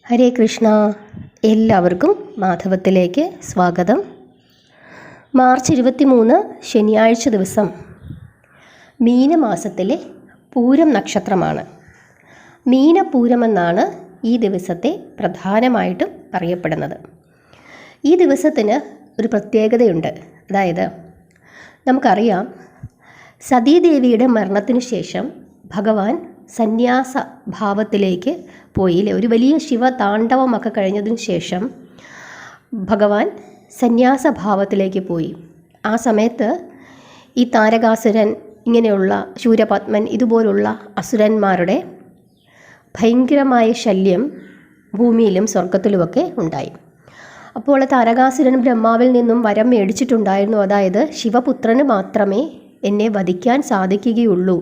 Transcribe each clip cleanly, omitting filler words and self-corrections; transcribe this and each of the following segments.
ഹരേ കൃഷ്ണ. എല്ലാവർക്കും മാധവത്തിലേക്ക് സ്വാഗതം. മാർച്ച് 23 ശനിയാഴ്ച ദിവസം മീനമാസത്തിലെ പൂരം നക്ഷത്രമാണ്. മീനപൂരമെന്നാണ് ഈ ദിവസത്തെ പ്രധാനമായിട്ടും അറിയപ്പെടുന്നത്. ഈ ദിവസത്തിന് ഒരു പ്രത്യേകതയുണ്ട്. അതായത് നമുക്കറിയാം, സതീദേവിയുടെ മരണത്തിനു ശേഷം ഭഗവാൻ സന്യാസ ഭാവത്തിലേക്ക് പോയി. ഒരു വലിയ ശിവതാണ്ഡവമൊക്കെ കഴിഞ്ഞതിന് ശേഷം ഭഗവാൻ സന്യാസ ഭാവത്തിലേക്ക് പോയി. ആ സമയത്ത് ഈ താരകാസുരൻ, ഇങ്ങനെയുള്ള ശൂരപത്മൻ, ഇതുപോലുള്ള അസുരന്മാരുടെ ഭയങ്കരമായ ശല്യം ഭൂമിയിലും സ്വർഗത്തിലുമൊക്കെ ഉണ്ടായി. അപ്പോൾ താരകാസുരൻ ബ്രഹ്മാവിൽ നിന്നും വരം മേടിച്ചിട്ടുണ്ടായിരുന്നു. അതായത് ശിവപുത്രന് മാത്രമേ എന്നെ വധിക്കാൻ സാധിക്കുകയുള്ളൂ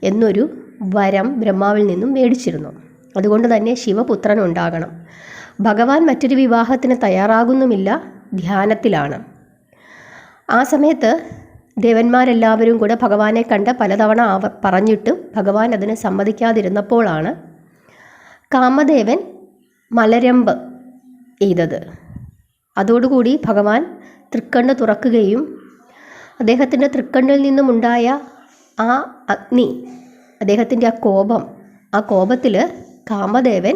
എന്നൊരു വരം ബ്രഹ്മാവിൽ നിന്നും മേടിച്ചിരുന്നു. അതുകൊണ്ട് തന്നെ ശിവപുത്രൻ ഉണ്ടാകണം. ഭഗവാൻ മറ്റൊരു വിവാഹത്തിന് തയ്യാറാകുന്നുമില്ല, ധ്യാനത്തിലാണ്. ആ സമയത്ത് ദേവന്മാരെല്ലാവരും കൂടെ ഭഗവാനെ കണ്ട് പലതവണ പറഞ്ഞിട്ടും ഭഗവാൻ അതിന് സമ്മതിക്കാതിരുന്നപ്പോഴാണ് കാമദേവൻ മലരമ്പ് എയ്തത്. അതോടുകൂടി ഭഗവാൻ തൃക്കണ്ണ് തുറക്കുകയും അദ്ദേഹത്തിൻ്റെ തൃക്കണ്ണിൽ നിന്നുമുണ്ടായ ആ അഗ്നി, അദ്ദേഹത്തിൻ്റെ ആ കോപത്തിൽ കാമദേവൻ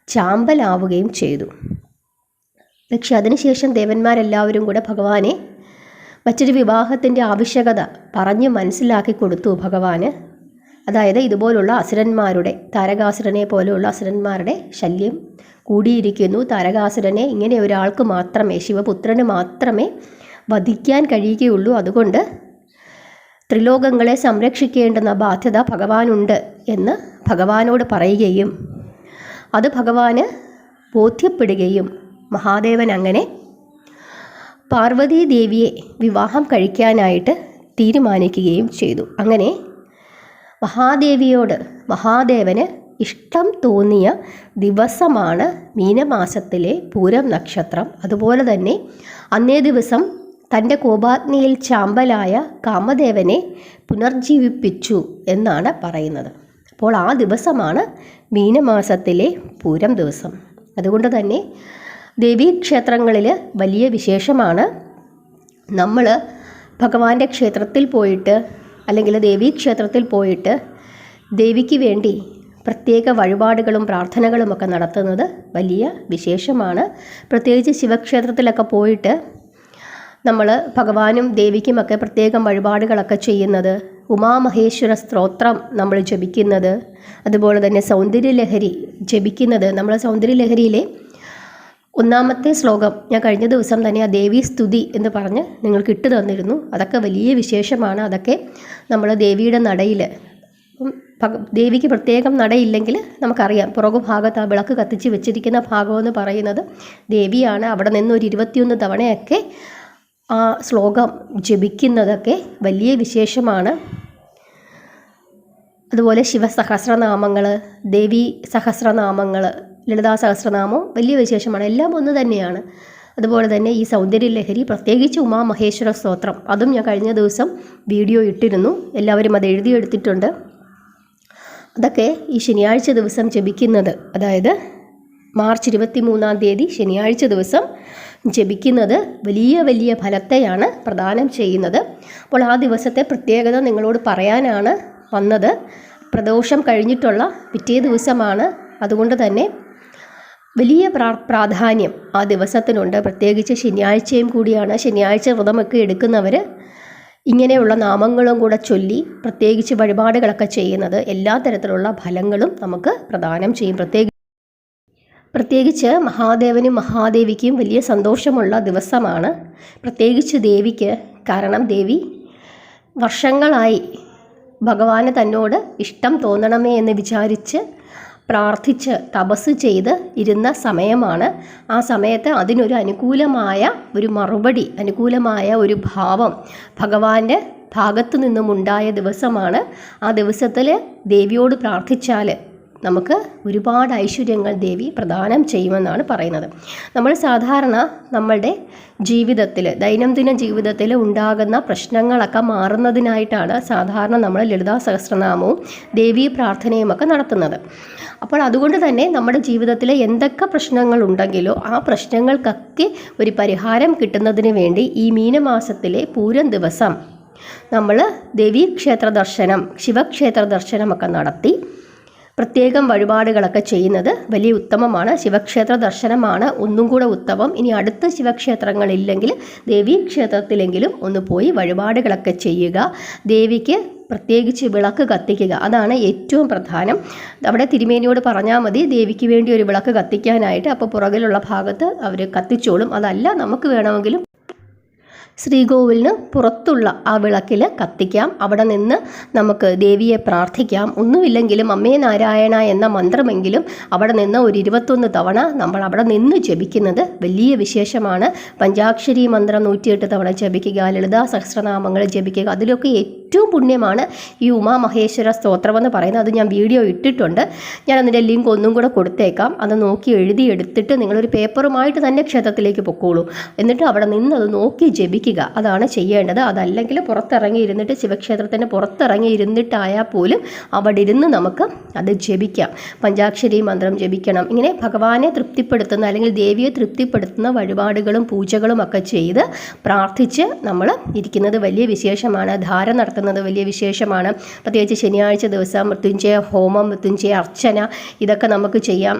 ചാമ്പലാവുകയും ചെയ്തു. പക്ഷെ അതിനുശേഷം ദേവന്മാരെല്ലാവരും കൂടെ ഭഗവാനെ മറ്റൊരു വിവാഹത്തിൻ്റെ ആവശ്യകത പറഞ്ഞ് മനസ്സിലാക്കി കൊടുത്തു ഭഗവാന്. അതായത് ഇതുപോലുള്ള അസുരന്മാരുടെ, താരകാസുരനെ പോലെയുള്ള അസുരന്മാരുടെ ശല്യം കൂടിയിരിക്കുന്നു. താരകാസുരനെ ഇങ്ങനെ ഒരാൾക്ക് മാത്രമേ, ശിവപുത്രന് മാത്രമേ വധിക്കാൻ കഴിയുകയുള്ളൂ. അതുകൊണ്ട് ത്രിലോകങ്ങളെ സംരക്ഷിക്കേണ്ടുന്ന ബാധ്യത ഭഗവാനുണ്ട് എന്ന് ഭഗവാനോട് പറയുകയും അത് ഭഗവാന് ബോധ്യപ്പെടുകയും മഹാദേവൻ അങ്ങനെ പാർവതീ ദേവിയെ വിവാഹം കഴിക്കാനായിട്ട് തീരുമാനിക്കുകയും ചെയ്തു. അങ്ങനെ മഹാദേവന് ഇഷ്ടം തോന്നിയ ദിവസമാണ് മീനമാസത്തിലെ പൂരം നക്ഷത്രം. അതുപോലെ തന്നെ അന്നേ ദിവസം തൻ്റെ കോപാഗ്നിയിൽ ചാമ്പലായ കാമദേവനെ പുനർജീവിപ്പിച്ചു എന്നാണ് പറയുന്നത്. അപ്പോൾ ആ ദിവസമാണ് മീനമാസത്തിലെ പൂരം ദിവസം. അതുകൊണ്ട് തന്നെ ദേവീക്ഷേത്രങ്ങളിൽ വലിയ വിശേഷമാണ്. നമ്മൾ ഭഗവാന്റെ ക്ഷേത്രത്തിൽ പോയിട്ട്, അല്ലെങ്കിൽ ദേവീക്ഷേത്രത്തിൽ പോയിട്ട് ദേവിക്ക് വേണ്ടി പ്രത്യേക വഴിപാടുകളും പ്രാർത്ഥനകളുമൊക്കെ നടത്തുന്നത് വലിയ വിശേഷമാണ്. പ്രത്യേകിച്ച് ശിവക്ഷേത്രത്തിലൊക്കെ പോയിട്ട് നമ്മൾ ഭഗവാനും ദേവിക്കുമൊക്കെ പ്രത്യേകം വഴിപാടുകളൊക്കെ ചെയ്യുന്നത്, ഉമാമഹേശ്വര സ്തോത്രം നമ്മൾ ജപിക്കുന്നത്, അതുപോലെ തന്നെ സൗന്ദര്യലഹരി ജപിക്കുന്നത്. നമ്മൾ സൗന്ദര്യലഹരിയിലെ 1-ാമത്തെ ശ്ലോകം ഞാൻ കഴിഞ്ഞ ദിവസം തന്നെ ആ ദേവീ സ്തുതി എന്ന് പറഞ്ഞ് നിങ്ങൾക്ക് ഇട്ട് തന്നിരുന്നു. അതൊക്കെ വലിയ വിശേഷമാണ്. അതൊക്കെ നമ്മൾ ദേവിയുടെ നടയിൽ, ദേവിക്ക് പ്രത്യേകം നടയില്ലെങ്കിൽ നമുക്കറിയാം, പുറകു ഭാഗത്ത് ആ വിളക്ക് കത്തിച്ച് വെച്ചിരിക്കുന്ന ഭാഗമെന്ന് പറയുന്നത് ദേവിയാണ്. അവിടെ നിന്ന് ഒരു 21 തവണയൊക്കെ ആ ശ്ലോകം ജപിക്കുന്നതൊക്കെ വലിയ വിശേഷമാണ്. അതുപോലെ ശിവസഹസ്രനാമങ്ങൾ, ദേവി സഹസ്രനാമങ്ങൾ, ലളിതാ സഹസ്രനാമം വലിയ വിശേഷമാണ്. എല്ലാം ഒന്ന് തന്നെയാണ്. അതുപോലെ തന്നെ ഈ സൗന്ദര്യലഹരി, പ്രത്യേകിച്ച് ഉമാമഹേശ്വര സ്തോത്രം, അതും ഞാൻ കഴിഞ്ഞ ദിവസം വീഡിയോ ഇട്ടിരുന്നു. എല്ലാവരും അത് എഴുതിയെടുത്തിട്ടുണ്ട്. അതൊക്കെ ഈ ശനിയാഴ്ച ദിവസം ജപിക്കുന്നത്, അതായത് മാർച്ച് 23 ശനിയാഴ്ച ദിവസം ജപിക്കുന്നത് വലിയ വലിയ ഫലത്തെയാണ് പ്രദാനം ചെയ്യുന്നത്. അപ്പോൾ ആ ദിവസത്തെ പ്രത്യേകത നിങ്ങളോട് പറയാനാണ് വന്നത്. പ്രദോഷം കഴിഞ്ഞിട്ടുള്ള പിറ്റേ ദിവസമാണ്. അതുകൊണ്ട് തന്നെ വലിയ പ്രാധാന്യം ആ ദിവസത്തിനുണ്ട്. പ്രത്യേകിച്ച് ശനിയാഴ്ചയും കൂടിയാണ്. ശനിയാഴ്ച വ്രതമൊക്കെ എടുക്കുന്നവർ ഇങ്ങനെയുള്ള നാമങ്ങളും കൂടെ ചൊല്ലി പ്രത്യേകിച്ച് വഴിപാടുകളൊക്കെ ചെയ്യുന്നത് എല്ലാ തരത്തിലുള്ള ഫലങ്ങളും നമുക്ക് പ്രദാനം ചെയ്യും. പ്രത്യേകിച്ച് മഹാദേവനും മഹാദേവിക്കും വലിയ സന്തോഷമുള്ള ദിവസമാണ്. പ്രത്യേകിച്ച് ദേവിക്ക്. കാരണം ദേവി വർഷങ്ങളായി ഭഗവാന് തന്നോട് ഇഷ്ടം തോന്നണമേ എന്ന് വിചാരിച്ച് പ്രാർത്ഥിച്ച് തപസ് ചെയ്ത് ഇരുന്ന സമയമാണ്. ആ സമയത്ത് അതിനൊരു അനുകൂലമായ ഒരു മറുപടി, അനുകൂലമായ ഒരു ഭാവം ഭഗവാന്റെ ഭാഗത്തു നിന്നുമുണ്ടായ ദിവസമാണ്. ആ ദിവസത്തിൽ ദേവിയോട് പ്രാർത്ഥിച്ചാൽ നമുക്ക് ഒരുപാട് ഐശ്വര്യങ്ങൾ ദേവി പ്രദാനം ചെയ്യുമെന്നാണ് പറയുന്നത്. നമ്മൾ സാധാരണ നമ്മളുടെ ജീവിതത്തിൽ, ദൈനംദിന ജീവിതത്തിൽ ഉണ്ടാകുന്ന പ്രശ്നങ്ങളൊക്കെ മാറുന്നതിനായിട്ടാണ് സാധാരണ നമ്മൾ ലളിതാ സഹസ്രനാമവും ദേവീ പ്രാർത്ഥനയും ഒക്കെ നടത്തുന്നത്. അപ്പോൾ അതുകൊണ്ട് തന്നെ നമ്മുടെ ജീവിതത്തിൽ എന്തൊക്കെ പ്രശ്നങ്ങളുണ്ടെങ്കിലോ ആ പ്രശ്നങ്ങൾക്കൊക്കെ ഒരു പരിഹാരം കിട്ടുന്നതിന് വേണ്ടി ഈ മീനമാസത്തിലെ പൂരം ദിവസം നമ്മൾ ദേവീക്ഷേത്ര ദർശനം, ശിവക്ഷേത്ര ദർശനമൊക്കെ നടത്തി പ്രത്യേകം വഴിപാടുകളൊക്കെ ചെയ്യുന്നത് വലിയ ഉത്തമമാണ്. ശിവക്ഷേത്ര ദർശനമാണ് ഒന്നും കൂടെ ഉത്തമം. ഇനി അടുത്ത ശിവക്ഷേത്രങ്ങളില്ലെങ്കിൽ ദേവീക്ഷേത്രത്തിലെങ്കിലും ഒന്ന് പോയി വഴിപാടുകളൊക്കെ ചെയ്യുക. ദേവിക്ക് പ്രത്യേകിച്ച് വിളക്ക് കത്തിക്കുക, അതാണ് ഏറ്റവും പ്രധാനം. അവിടെ തിരുമേനിയോട് പറഞ്ഞാൽ മതി ദേവിക്ക് വേണ്ടി ഒരു വിളക്ക് കത്തിക്കാനായിട്ട്. അപ്പോൾ പുറകിലുള്ള ഭാഗത്ത് അവർ കത്തിച്ചോളും. അതല്ല നമുക്ക് വേണമെങ്കിലും ശ്രീകോവിലിന് പുറത്തുള്ള ആ വിളക്കിൽ കത്തിക്കാം. അവിടെ നിന്ന് നമുക്ക് ദേവിയെ പ്രാർത്ഥിക്കാം. ഒന്നുമില്ലെങ്കിലും അമ്മേ നാരായണ എന്ന മന്ത്രമെങ്കിലും അവിടെ നിന്ന് ഒരു 21 തവണ നമ്മൾ അവിടെ നിന്ന് ജപിക്കുന്നത് വലിയ വിശേഷമാണ്. പഞ്ചാക്ഷരി മന്ത്രം 108 തവണ ജപിക്കുക, ലളിതാ സഹസ്രനാമങ്ങൾ ജപിക്കുക. അതിലൊക്കെ ഏറ്റവും പുണ്യമാണ് ഈ ഉമാമഹേശ്വര സ്തോത്രമെന്ന് പറയുന്നത്. അത് ഞാൻ വീഡിയോ ഇട്ടിട്ടുണ്ട്. ഞാൻ അതിൻ്റെ ലിങ്ക് ഒന്നും കൂടെ കൊടുത്തേക്കാം. അത് നോക്കി എഴുതിയെടുത്തിട്ട് നിങ്ങളൊരു പേപ്പറുമായിട്ട് തന്നെ ക്ഷേത്രത്തിലേക്ക് പൊക്കോളൂ. എന്നിട്ട് അവിടെ നിന്ന് അത് നോക്കി ജപിക്കുക. അതാണ് ചെയ്യേണ്ടത്. അതല്ലെങ്കിൽ പുറത്തിറങ്ങി ഇരുന്നിട്ട്, ശിവക്ഷേത്രത്തിന് പുറത്തിറങ്ങി ഇരുന്നിട്ടായാൽ പോലും അവിടെ ഇരുന്ന് നമുക്ക് അത് ജപിക്കാം. പഞ്ചാക്ഷരി മന്ത്രം ജപിക്കണം. ഇങ്ങനെ ഭഗവാനെ തൃപ്തിപ്പെടുത്തുന്ന അല്ലെങ്കിൽ ദേവിയെ തൃപ്തിപ്പെടുത്തുന്ന വഴിപാടുകളും പൂജകളും ഒക്കെ ചെയ്ത് പ്രാർത്ഥിച്ച് നമ്മൾ ഇരിക്കുന്നത് വലിയ വിശേഷമാണ്. ധാര നടത്തുന്നത് വലിയ വിശേഷമാണ്. പ്രത്യേകിച്ച് ശനിയാഴ്ച ദിവസം മൃത്യുഞ്ജയ ഹോമം, മൃത്യുഞ്ജയ അർച്ചന ഇതൊക്കെ നമുക്ക് ചെയ്യാം.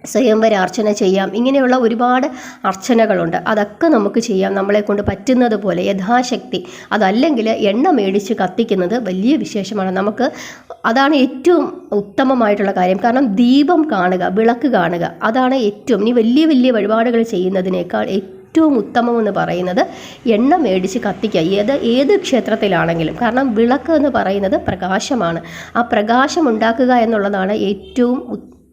സ്വയംവര അർച്ചന ചെയ്യാം. ഇങ്ങനെയുള്ള ഒരുപാട് അർച്ചനകളുണ്ട്. അതൊക്കെ നമുക്ക് ചെയ്യാം നമ്മളെ കൊണ്ട് പറ്റുന്നത് പോലെ യഥാശക്തി. അതല്ലെങ്കിൽ എണ്ണ മേടിച്ച് കത്തിക്കുന്നത് വലിയ വിശേഷമാണ്. നമുക്ക് അതാണ് ഏറ്റവും ഉത്തമമായിട്ടുള്ള കാര്യം. കാരണം ദീപം കാണുക, വിളക്ക് കാണുക, അതാണ് ഏറ്റവും. ഇനി വലിയ വലിയ വഴിപാടുകൾ ചെയ്യുന്നതിനേക്കാൾ ഏറ്റവും ഉത്തമമെന്ന് പറയുന്നത് എണ്ണ മേടിച്ച് കത്തിക്കുക, ഏത് ക്ഷേത്രത്തിലാണെങ്കിലും. കാരണം വിളക്ക് എന്ന് പറയുന്നത് പ്രകാശമാണ്. ആ പ്രകാശം ഉണ്ടാക്കുക എന്നുള്ളതാണ് ഏറ്റവും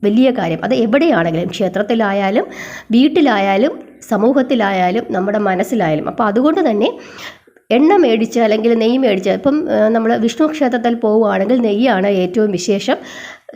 വലിയ കാര്യം. അത് എവിടെയാണെങ്കിലും, ക്ഷേത്രത്തിലായാലും വീട്ടിലായാലും സമൂഹത്തിലായാലും നമ്മുടെ മനസ്സിലായാലും. അപ്പോൾ അതുകൊണ്ട് തന്നെ എണ്ണ മേടിച്ച് അല്ലെങ്കിൽ നെയ്യ് മേടിച്ച്, ഇപ്പം നമ്മൾ വിഷ്ണു ക്ഷേത്രത്തിൽ പോവുകയാണെങ്കിൽ നെയ്യാണ് ഏറ്റവും വിശേഷം.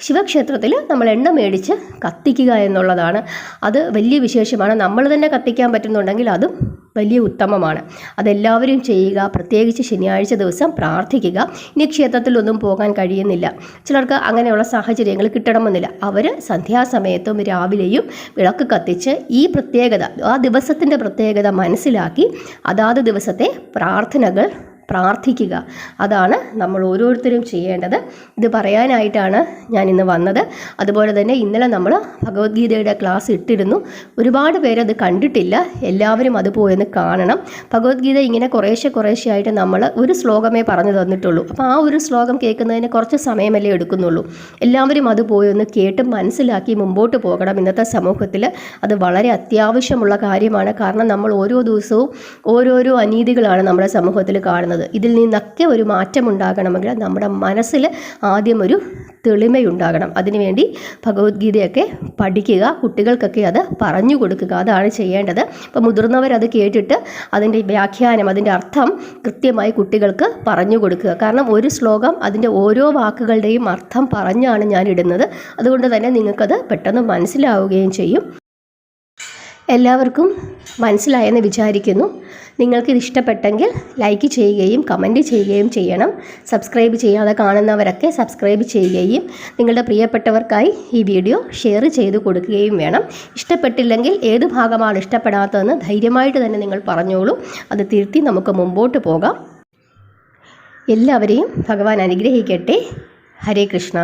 ശിവക്ഷേത്രത്തിൽ നമ്മൾ എണ്ണ മേടിച്ച് കത്തിക്കുക എന്നുള്ളതാണ്. അത് വലിയ വിശേഷമാണ്. നമ്മൾ തന്നെ കത്തിക്കാൻ പറ്റുന്നുണ്ടെങ്കിൽ അതും വലിയ ഉത്തമമാണ്. അതെല്ലാവരും ചെയ്യുക. പ്രത്യേകിച്ച് ശനിയാഴ്ച ദിവസം പ്രാർത്ഥിക്കുക. ഇനി ക്ഷേത്രത്തിലൊന്നും പോകാൻ കഴിയുന്നില്ല, ചിലർക്ക് അങ്ങനെയുള്ള സാഹചര്യങ്ങൾ കിട്ടണമെന്നില്ല. അവർ സന്ധ്യാസമയത്തും രാവിലെയും വിളക്ക് കത്തിച്ച് ഈ പ്രത്യേകത, ആ ദിവസത്തിൻ്റെ പ്രത്യേകത മനസ്സിലാക്കി അതാത് ദിവസത്തെ പ്രാർത്ഥനകൾ പ്രാർത്ഥിക്കുക. അതാണ് നമ്മൾ ഓരോരുത്തരും ചെയ്യേണ്ടത്. ഇത് പറയാനായിട്ടാണ് ഞാൻ ഇന്ന് വന്നത്. അതുപോലെ തന്നെ ഇന്നലെ നമ്മൾ ഭഗവത്ഗീതയുടെ ക്ലാസ് ഇട്ടിരുന്നു. ഒരുപാട് പേരത് കണ്ടിട്ടില്ല. എല്ലാവരും അത് പോയെന്ന് കാണണം. ഭഗവത്ഗീത ഇങ്ങനെ കുറേശ്ശെ ആയിട്ട് നമ്മൾ ഒരു ശ്ലോകമേ പറഞ്ഞു തന്നിട്ടുള്ളൂ. അപ്പോൾ ആ ഒരു ശ്ലോകം കേൾക്കുന്നതിന് കുറച്ച് സമയമല്ലേ എടുക്കുന്നുള്ളൂ. എല്ലാവരും അത് പോയൊന്ന് കേട്ട് മനസ്സിലാക്കി മുമ്പോട്ട് പോകണം. ഇന്നത്തെ സമൂഹത്തിൽ അത് വളരെ അത്യാവശ്യമുള്ള കാര്യമാണ്. കാരണം നമ്മൾ ഓരോ ദിവസവും ഓരോരോ അനീതികളാണ് നമ്മുടെ സമൂഹത്തിൽ കാണുന്നത്. ഇതിൽ നിന്നൊക്കെ ഒരു മാറ്റം ഉണ്ടാകണമെങ്കിൽ നമ്മുടെ മനസ്സിൽ ആദ്യം ഒരു തെളിമയുണ്ടാകണം. അതിനുവേണ്ടി ഭഗവത്ഗീതയൊക്കെ പഠിക്കുക, കുട്ടികൾക്കൊക്കെ അത് പറഞ്ഞു കൊടുക്കുക. അതാണ് ചെയ്യേണ്ടത്. അപ്പോൾ മുതിർന്നവരത് കേട്ടിട്ട് അതിൻ്റെ വ്യാഖ്യാനം, അതിൻ്റെ അർത്ഥം കൃത്യമായി കുട്ടികൾക്ക് പറഞ്ഞു കൊടുക്കുക. കാരണം ഒരു ശ്ലോകം അതിൻ്റെ ഓരോ വാക്കുകളുടെയും അർത്ഥം പറഞ്ഞാണ് ഞാൻ ഇടുന്നത്. അതുകൊണ്ട് തന്നെ നിങ്ങൾക്കത് പെട്ടെന്ന് മനസ്സിലാവുകയും ചെയ്യും. എല്ലാവർക്കും മനസ്സിലായെന്ന് വിചാരിക്കുന്നു. നിങ്ങൾക്കിത് ഇഷ്ടപ്പെട്ടെങ്കിൽ ലൈക്ക് ചെയ്യുകയും കമൻറ്റ് ചെയ്യുകയും ചെയ്യണം. സബ്സ്ക്രൈബ് ചെയ്യാതെ കാണുന്നവരൊക്കെ സബ്സ്ക്രൈബ് ചെയ്യുകയും നിങ്ങളുടെ പ്രിയപ്പെട്ടവർക്കായി ഈ വീഡിയോ ഷെയർ ചെയ്ത് കൊടുക്കുകയും വേണം. ഇഷ്ടപ്പെട്ടില്ലെങ്കിൽ ഏത് ഭാഗമാണ് ഇഷ്ടപ്പെടാത്തതെന്ന് ധൈര്യമായിട്ട് തന്നെ നിങ്ങൾ പറഞ്ഞോളൂ. അത് തിരുത്തി നമുക്ക് മുമ്പോട്ട് പോകാം. എല്ലാവരെയും ഭഗവാൻ അനുഗ്രഹിക്കട്ടെ. ഹരേ കൃഷ്ണ.